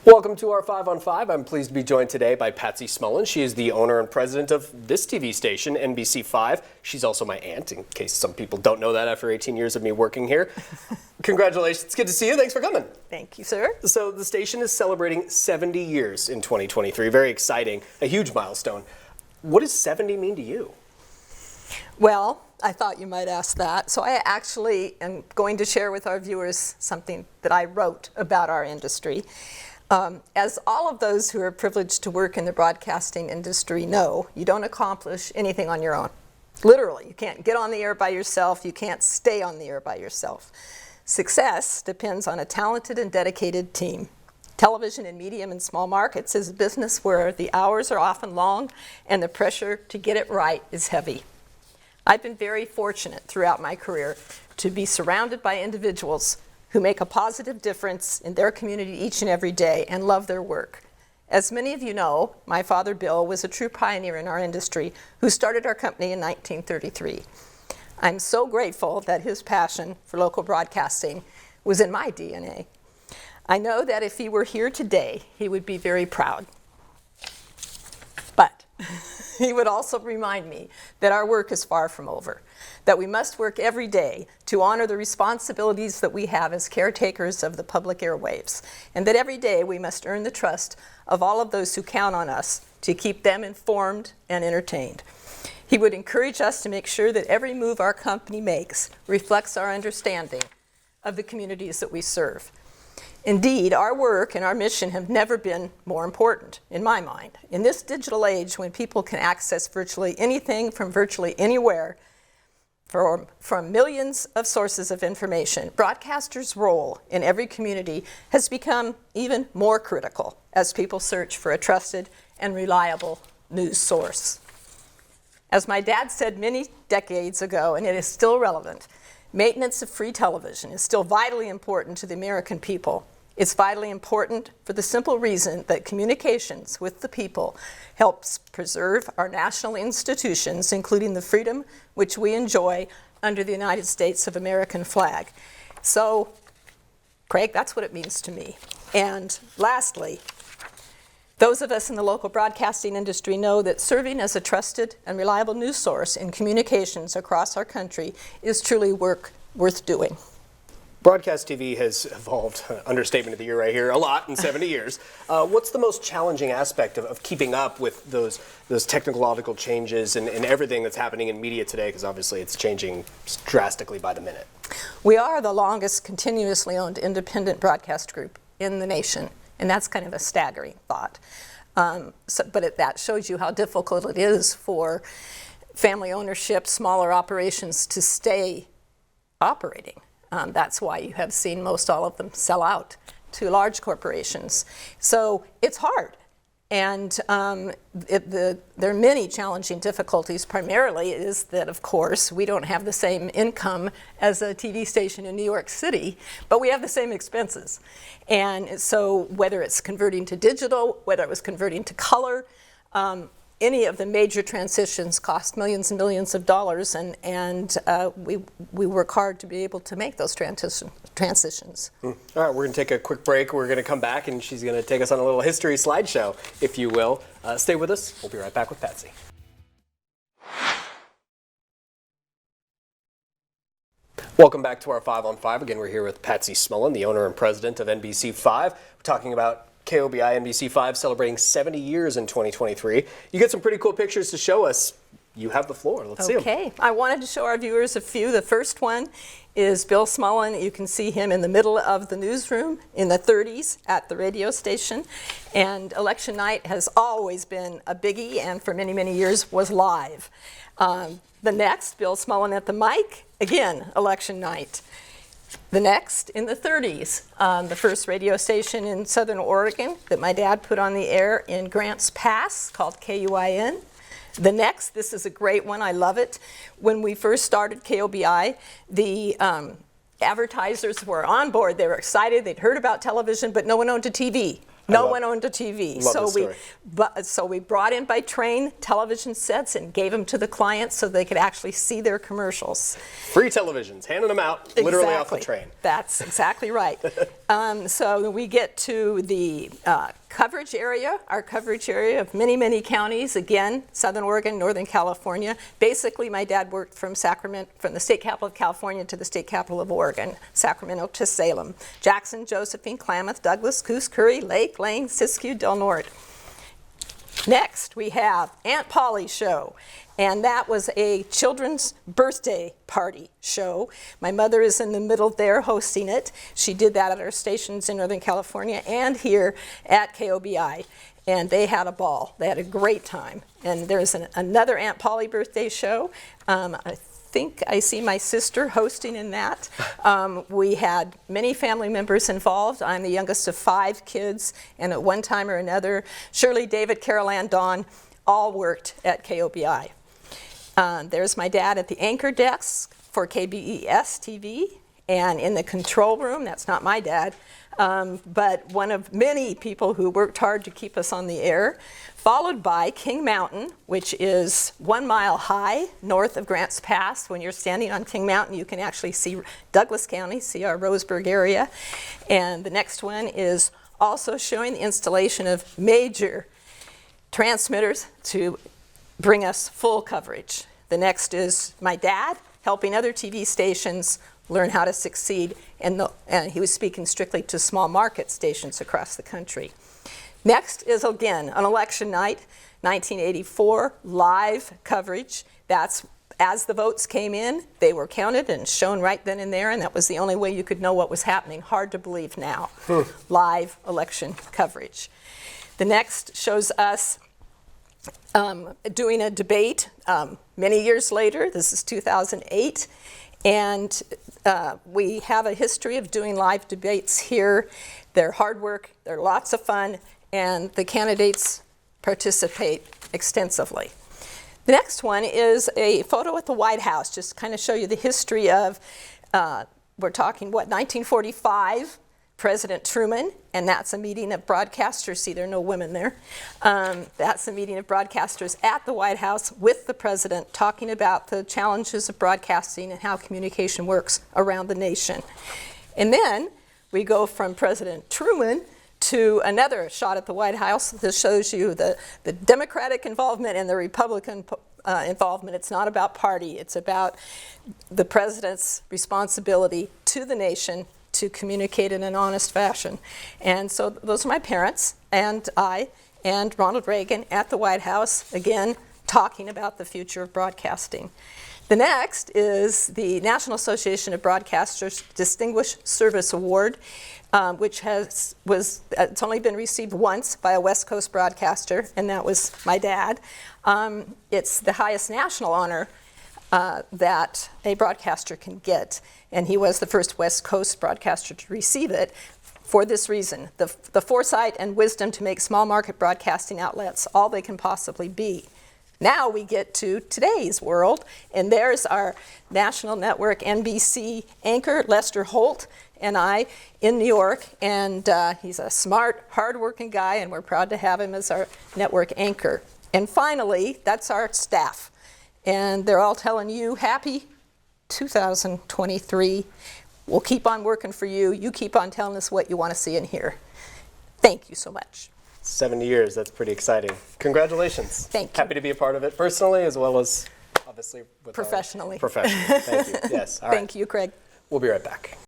Welcome to our 5 on 5. I'm pleased to be joined today by Patsy Smullin. She is the owner and president of this TV station, NBC5. She's also my aunt, in case some people don't know that after 18 years of me working here. Congratulations. It's good to see you. Thanks for coming. Thank you, sir. So the station is celebrating 70 years in 2023. Very exciting. A huge milestone. What does 70 mean to you? Well, I thought you might ask that. So I actually am going to share with our viewers something that I wrote about our industry. As all of those who are privileged to work in the broadcasting industry know, you don't accomplish anything on your own. Literally, you can't get on the air by yourself. You can't stay on the air by yourself. Success depends on a talented and dedicated team. Television in medium and small markets is a business where the hours are often long and the pressure to get it right is heavy. I've been very fortunate throughout my career to be surrounded by individuals who make a positive difference in their community each and every day and love their work. As many of you know, my father, Bill, was a true pioneer in our industry who started our company in 1933. I'm so grateful that his passion for local broadcasting was in my DNA. I know that if he were here today, he would be very proud. But he would also remind me that our work is far from over, that we must work every day to honor the responsibilities that we have as caretakers of the public airwaves, and that every day we must earn the trust of all of those who count on us to keep them informed and entertained. He would encourage us to make sure that every move our company makes reflects our understanding of the communities that we serve. Indeed, our work and our mission have never been more important, in my mind. In this digital age, when people can access virtually anything from virtually anywhere, from millions of sources of information, broadcasters' role in every community has become even more critical as people search for a trusted and reliable news source. As my dad said many decades ago, and it is still relevant, maintenance of free television is still vitally important to the American people. It's vitally important for the simple reason that communications with the people helps preserve our national institutions, including the freedom which we enjoy under the United States of American flag. So, Craig, that's what it means to me. And lastly, those of us in the local broadcasting industry know that serving as a trusted and reliable news source in communications across our country is truly work worth doing. Broadcast TV has evolved, understatement of the year right here, a lot in 70 years. What's the most challenging aspect of keeping up with those technological changes and everything that's happening in media today? Because obviously it's changing drastically by the minute. We are the longest continuously owned independent broadcast group in the nation, and that's kind of a staggering thought. But that shows you how difficult it is for family ownership, smaller operations to stay operating. That's why you have seen most all of them sell out to large corporations. So it's hard. And there are many challenging difficulties. Primarily is that, of course, we don't have the same income as a TV station in New York City, but we have the same expenses. And so whether it's converting to digital, whether it was converting to color, any of the major transitions cost millions and millions of dollars, and we work hard to be able to make those transitions. All right, we're going to take a quick break. We're going to come back, and she's going to take us on a little history slideshow, if you will. Stay with us. We'll be right back with Patsy. Welcome back to our 5 on 5. Again, we're here with Patsy Smullin, the owner and president of NBC5. We're talking about KOBI NBC5 celebrating 70 years in 2023. You get some pretty cool pictures to show us. You have the floor. Let's see them. Okay. I wanted to show our viewers a few. The first one is Bill Smullin. You can see him in the middle of the newsroom in the 30s at the radio station. And election night has always been a biggie, and for many, many years was live. The next, Bill Smullin at the mic, again, election night. The next, in the 30s, the first radio station in Southern Oregon that my dad put on the air in Grants Pass, called KUIN. The next, this is a great one, I love it. When we first started KOBI, the advertisers were on board. They were excited, they'd heard about television, but no one owned a TV. No one owned a TV. So we brought in by train television sets and gave them to the clients so they could actually see their commercials. Free televisions, handing them out literally off the train. That's exactly right. So we get to the coverage area, our coverage area of many, many counties. Again, Southern Oregon, Northern California. Basically, my dad worked from Sacramento, from the state capital of California to the state capital of Oregon, Sacramento to Salem. Jackson, Josephine, Klamath, Douglas, Coos, Curry, Lake, Lane, Siskiyou, Del Norte. Next, we have Aunt Polly's show. And that was a children's birthday party show. My mother is in the middle there hosting it. She did that at our stations in Northern California and here at KOBI. And they had a ball. They had a great time. And there's another Aunt Polly birthday show. I think I see my sister hosting in that. We had many family members involved. I'm the youngest of 5 kids, and at one time or another, Shirley, David, Carol Ann, Dawn, all worked at KOBI. There's my dad at the anchor desk for KOBI-TV, and in the control room, that's not my dad, but one of many people who worked hard to keep us on the air, followed by King Mountain, which is 1 mile high north of Grants Pass. When you're standing on King Mountain, you can actually see Douglas County, see our Roseburg area. And the next one is also showing the installation of major transmitters to bring us full coverage. The next is my dad helping other TV stations learn how to succeed, and he was speaking strictly to small market stations across the country. Next is, again, on election night, 1984, live coverage. That's as the votes came in, they were counted and shown right then and there, and that was the only way you could know what was happening. Hard to believe now. Live election coverage. The next shows us doing a debate many years later. This is 2008. And we have a history of doing live debates here. They're hard work, they're lots of fun, and the candidates participate extensively. The next one is a photo at the White House, just to kind of show you the history of, we're talking, 1945, President Truman, and that's a meeting of broadcasters. See, there are no women there. That's a meeting of broadcasters at the White House with the president talking about the challenges of broadcasting and how communication works around the nation. And then we go from President Truman to another shot at the White House. This shows you the Democratic involvement and the Republican involvement. It's not about party. It's about the president's responsibility to the nation to communicate in an honest fashion. And so those are my parents and I and Ronald Reagan at the White House, again, talking about the future of broadcasting. The next is the National Association of Broadcasters Distinguished Service Award, which it's only been received once by a West Coast broadcaster, and that was my dad. It's the highest national honor that a broadcaster can get, and he was the first West Coast broadcaster to receive it for this reason, the foresight and wisdom to make small market broadcasting outlets all they can possibly be. Now we get to today's world, and there's our national network NBC anchor, Lester Holt, and I in New York, and he's a smart, hard-working guy, and we're proud to have him as our network anchor. And finally, that's our staff. And they're all telling you, happy 2023. We'll keep on working for you. You keep on telling us what you want to see and hear. Thank you so much. 70 years, that's pretty exciting. Congratulations. Thank you. Happy to be a part of it personally as well as obviously with Professionally. Professionally. Thank you. Yes. All right. Thank you, Craig. We'll be right back.